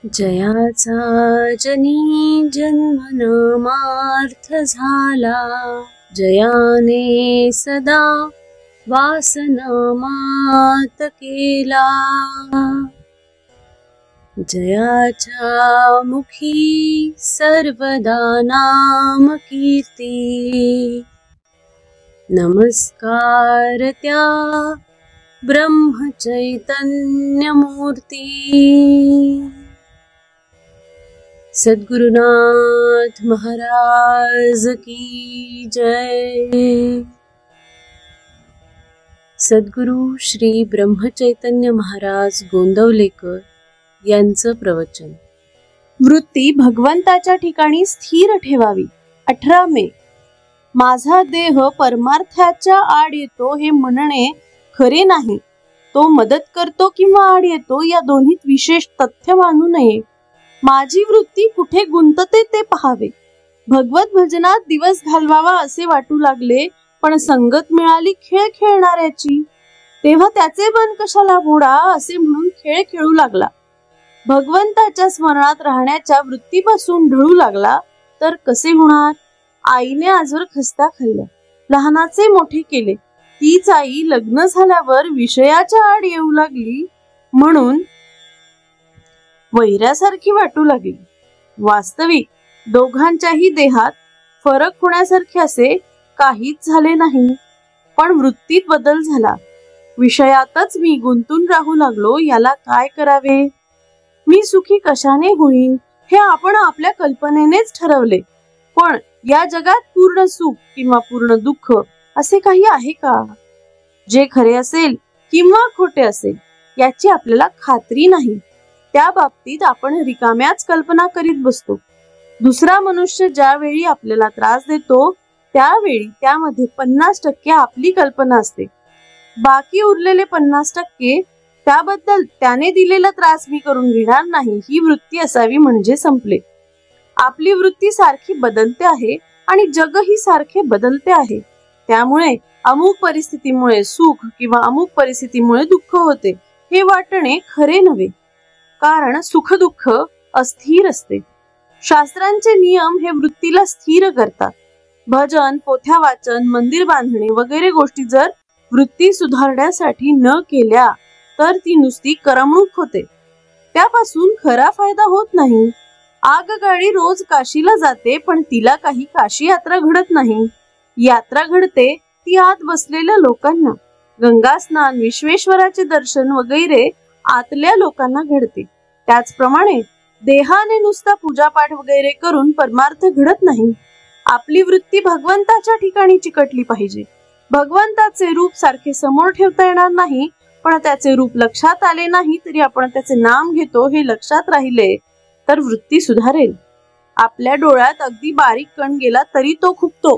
जयाचा जनी जन्म नामार्थ झाला, जयाने सदा वासनामात केला। जयाच्या मुखी सर्वदा नाम कीर्ती, नमस्कार त्या ब्रह्म चैतन्य मूर्ती। सद्गुरुनाथ महाराज की जय। सद्गुरु श्री ब्रह्मचैतन्य महाराज गोंदवलेकर यांचं प्रवचन। वृत्ती भगवंताच्या ठिकाणी स्थिर ठेवावी। 18 मे। माझा देह परमार्थाच्या आड येतो हे म्हणणे खरे नाही। तो मदत करतो किंवा आड येतो या दोन्हीत विशेष तथ्य मानू नये। माझी वृत्ती कुठे गुंतते ते पहावे। भगवत भजनात दिवस घालवावा असे वाटू लागले, पण संगत मिळाली खेळ खेळणाऱ्याची, तेव्हा त्याचे मन कशाला मोडा असे म्हणून खेळ खेळू लागला। भगवंताच्या स्मरणात राहण्याच्या वृत्तीपासून ढळू लागला तर कसे होणार? आईने आजवर खस्ता खाल्ला, लहानाचे मोठे केले, तीच आई लग्न झाल्यावर विषयाच्या आड येऊ लागली म्हणून वैरासारखी वाटू लागली। वास्तविक दोघांच्याही देहात फरक होण्यासारखे असे काहीच झाले नाही, पण वृत्तीत बदल झाला। विषयातच मी गुंतून राहू लागलो, याला काय करावे? मी सुखी कशाने होईन हे आपण आपल्या कल्पनेनेच ठरवले, पण या जगात पूर्ण सुख किंवा पूर्ण दुःख असे काही आहे का? जे खरे असेल किंवा खोटे असेल याची आपल्याला खात्री नाही, त्या बाबतीत आपण रिकाम्याच कल्पना करीत बसतो। दुसरा मनुष्य ज्यावेळी आपल्याला त्रास देतो त्यावेळी त्यामध्ये 50% आपली कल्पना असते, बाकी उरलेले 50% त्याबद्दल त्याने दिलेला त्रास मी करून घेणार नाही ही वृत्ती असावी म्हणजे संपले। आपली वृत्ती सारखी बदलते आहे आणि जगही सारखे बदलते आहे, त्यामुळे अमुक परिस्थितीमुळे सुख किंवा अमुक परिस्थितीमुळे दुःख होते हे वाटणे खरे नव्हे, कारण सुख दुःख अस्थिर असते। शास्त्रांचे नियम हे वृत्तीला स्थिर करतात। भजन, पोथ्या वाचन, मंदिर बांधणे वगैरे गोष्टी जर वृत्ती सुधारण्यासाठी न केल्या तर ती नुसती करमणूक होते, त्यापासून खरा फायदा होत नाही। आगगाडी रोज काशीला जाते, पण तिला काही काशी यात्रा घडत नाही। यात्रा घडते ती आत बसलेल्या लोकांना। गंगा स्नान, विश्वेश्वराचे दर्शन वगैरे आतल्या लोकांना घडते। त्याचप्रमाणे देहाने नुसता पूजापाठ वगैरे करून परमार्थ घडत नाही। आपली वृत्ती भगवंताच्या ठिकाणी चिकटली पाहिजे। भगवंताचे रूप सारखे समोर ठेवता येणार नाही, पण त्याचे रूप लक्षात आले नाही तरी आपण त्याचे नाम घेतो हे लक्षात राहिले तर वृत्ती सुधारेल। आपल्या डोळ्यात अगदी बारीक कण गेला तरी तो खुपतो,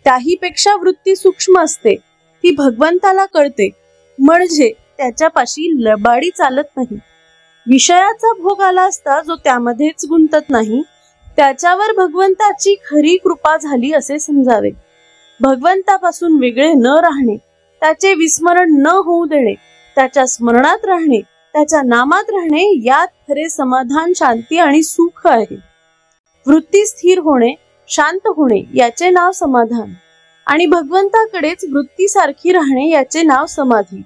त्याही पेक्षा वृत्ती सूक्ष्म असते, ती भगवंताला कळते, म्हणजे त्याच्यापाशी लबाडी चालत नाही। विषयाचा भोग आला असता जो त्यामध्येच गुंतत नाही, त्याच्यावर भगवंताची खरी कृपा झाली असे समजावे। भगवंतापासून वेगळे न राहणे, त्याचे विस्मरण न होऊ देणे, त्याच्या स्मरणात राहणे, त्याच्या नामात राहणे, यात खरे समाधान, शांती आणि सुख आहे। वृत्ती स्थिर होणे, शांत होणे याचे नाव समाधान, आणि भगवंताकडेच वृत्ती सारखी राहणे याचे नाव समाधी।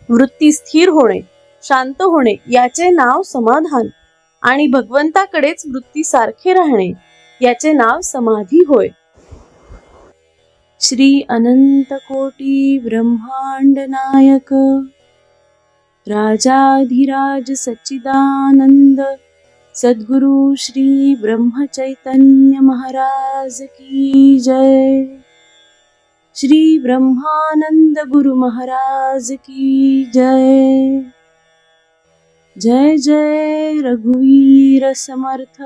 वृत्ती स्थिर होणे, शांत होणे याचे नाव समाधान, आणि भगवंताकडेच वृत्ती सारखे राहणे याचे नाव समाधी होय। श्री अनंत कोटी ब्रह्मांड नायक राजाधिराज सच्चिदानंद सद्गुरु श्री ब्रह्मचैतन्य महाराज की जय। श्री ब्रह्मानंद गुरु महाराज की जय। जय जय रघुवीर समर्थ।